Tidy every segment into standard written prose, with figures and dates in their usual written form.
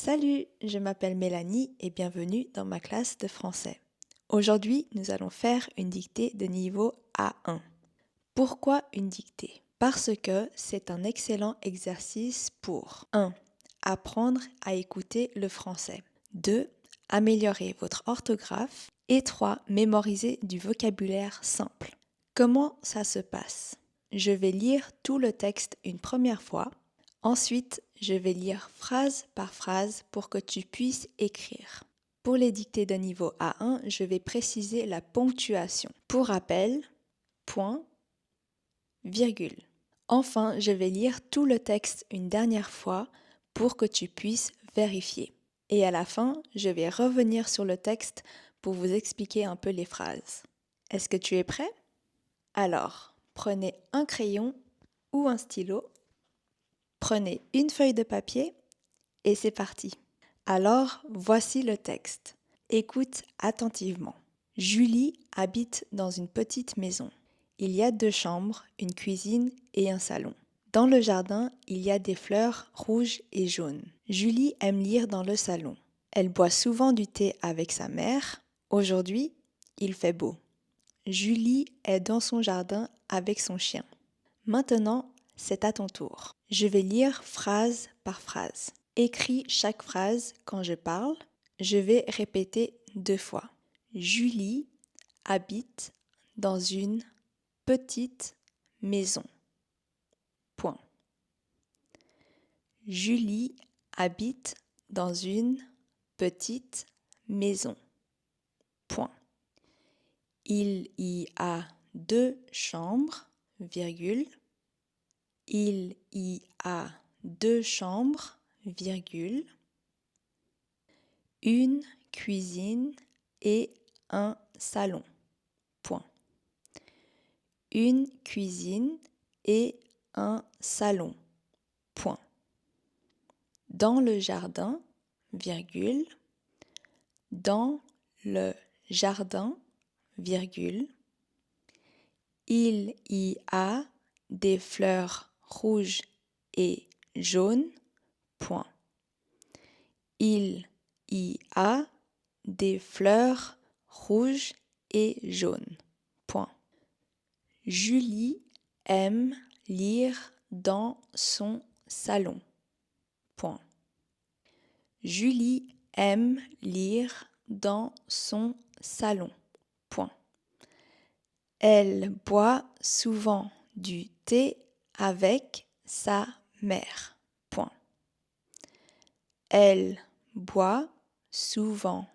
Salut, je m'appelle Mélanie et bienvenue dans ma classe de français. Aujourd'hui, nous allons faire une dictée de niveau A1. Pourquoi une dictée? Parce que c'est un excellent exercice pour 1. Apprendre à écouter le français. 2. Améliorer votre orthographe. Et 3. Mémoriser du vocabulaire simple. Comment ça se passe? Je vais lire tout le texte une première fois. Ensuite, je vais lire phrase par phrase pour que tu puisses écrire. Pour les dictées de niveau A1, je vais préciser la ponctuation. Pour rappel, point, virgule. Enfin, je vais lire tout le texte une dernière fois pour que tu puisses vérifier. Et à la fin, je vais revenir sur le texte pour vous expliquer un peu les phrases. Est-ce que tu es prêt? Alors, prenez un crayon ou un stylo. Prenez une feuille de papier et c'est parti. Alors, voici le texte. Écoute attentivement. Julie habite dans une petite maison. Il y a 2 chambres, une cuisine et un salon. Dans le jardin, il y a des fleurs rouges et jaunes. Julie aime lire dans le salon. Elle boit souvent du thé avec sa mère. Aujourd'hui, il fait beau. Julie est dans son jardin avec son chien. Maintenant, c'est à ton tour. Je vais lire phrase par phrase. Écris chaque phrase quand je parle. Je vais répéter 2 fois. Julie habite dans une petite maison. Point. Julie habite dans une petite maison. Point. Il y a 2 chambres, virgule. Il y a 2 chambres, virgule. Une cuisine et un salon. Point. Une cuisine et un salon. Point. Dans le jardin, virgule. Dans le jardin, virgule. Il y a des fleurs rouges et jaunes. Point. Il y a des fleurs rouges et jaunes. Point. Julie aime lire dans son salon. Point. Julie aime lire dans son salon. Point. Elle boit souvent du thé avec sa mère. Point. Elle boit souvent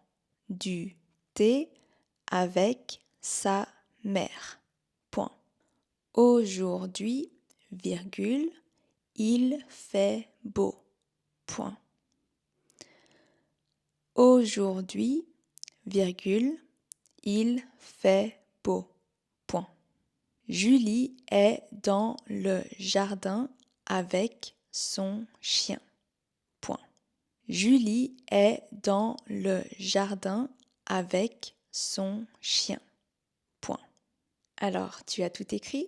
du thé avec sa mère. Point. Aujourd'hui, virgule, il fait beau. Point. Aujourd'hui, virgule, il fait beau. Point. Julie est dans le jardin avec son chien. Point. Julie est dans le jardin avec son chien. Point. Alors, tu as tout écrit?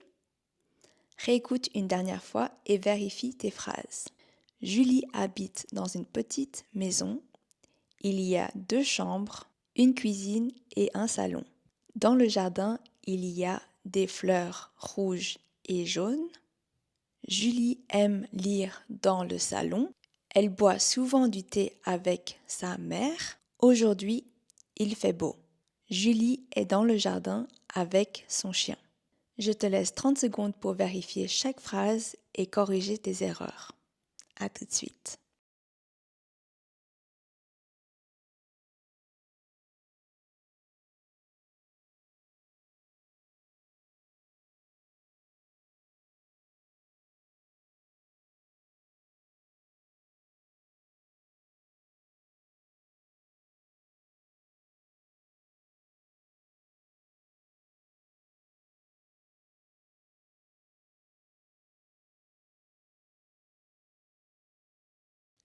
Réécoute une dernière fois et vérifie tes phrases. Julie habite dans une petite maison. Il y a 2 chambres, une cuisine et un salon. Dans le jardin, il y a des fleurs rouges et jaunes. Julie aime lire dans le salon. Elle boit souvent du thé avec sa mère. Aujourd'hui, il fait beau. Julie est dans le jardin avec son chien. Je te laisse 30 secondes pour vérifier chaque phrase et corriger tes erreurs. À tout de suite.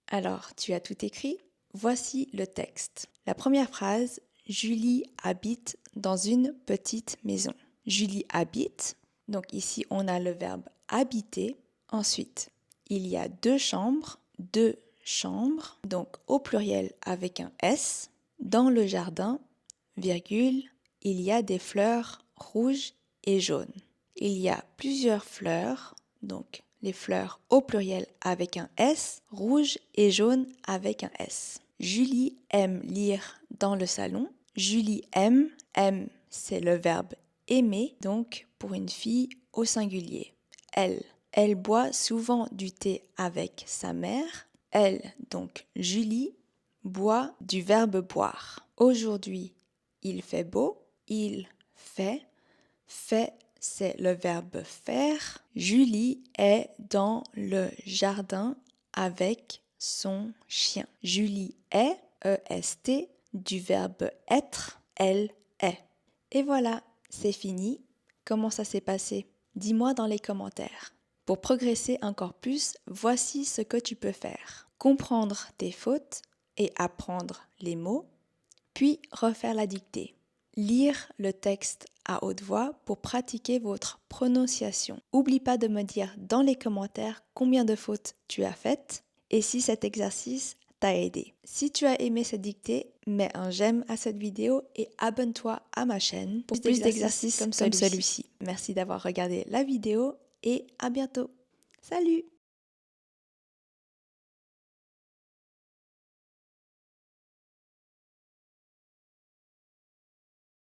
Alors, tu as tout écrit? Voici le texte. La première phrase, Julie habite dans une petite maison. Julie habite, donc ici on a le verbe habiter. Ensuite, il y a 2 chambres. 2 chambre, donc au pluriel avec un S. Dans le jardin, virgule, il y a des fleurs rouges et jaunes. Il y a plusieurs fleurs, donc les fleurs au pluriel avec un S, rouge et jaune avec un S. Julie aime lire dans le salon. Julie aime, c'est le verbe aimer, donc pour une fille au singulier. Elle boit souvent du thé avec sa mère. Elle, donc Julie, boit du verbe boire. Aujourd'hui, il fait beau. Il fait, c'est le verbe faire. Julie est dans le jardin avec son chien. Julie est, E-S-T, du verbe être, elle est. Et voilà, c'est fini. Comment ça s'est passé? Dis-moi dans les commentaires. Pour progresser encore plus, voici ce que tu peux faire. Comprendre tes fautes et apprendre les mots, puis refaire la dictée. Lire le texte à haute voix pour pratiquer votre prononciation. Oublie pas de me dire dans les commentaires combien de fautes tu as faites et si cet exercice t'a aidé. Si tu as aimé cette dictée, mets un j'aime à cette vidéo et abonne-toi à ma chaîne pour plus d'exercices comme celui-ci. Merci d'avoir regardé la vidéo et à bientôt. Salut!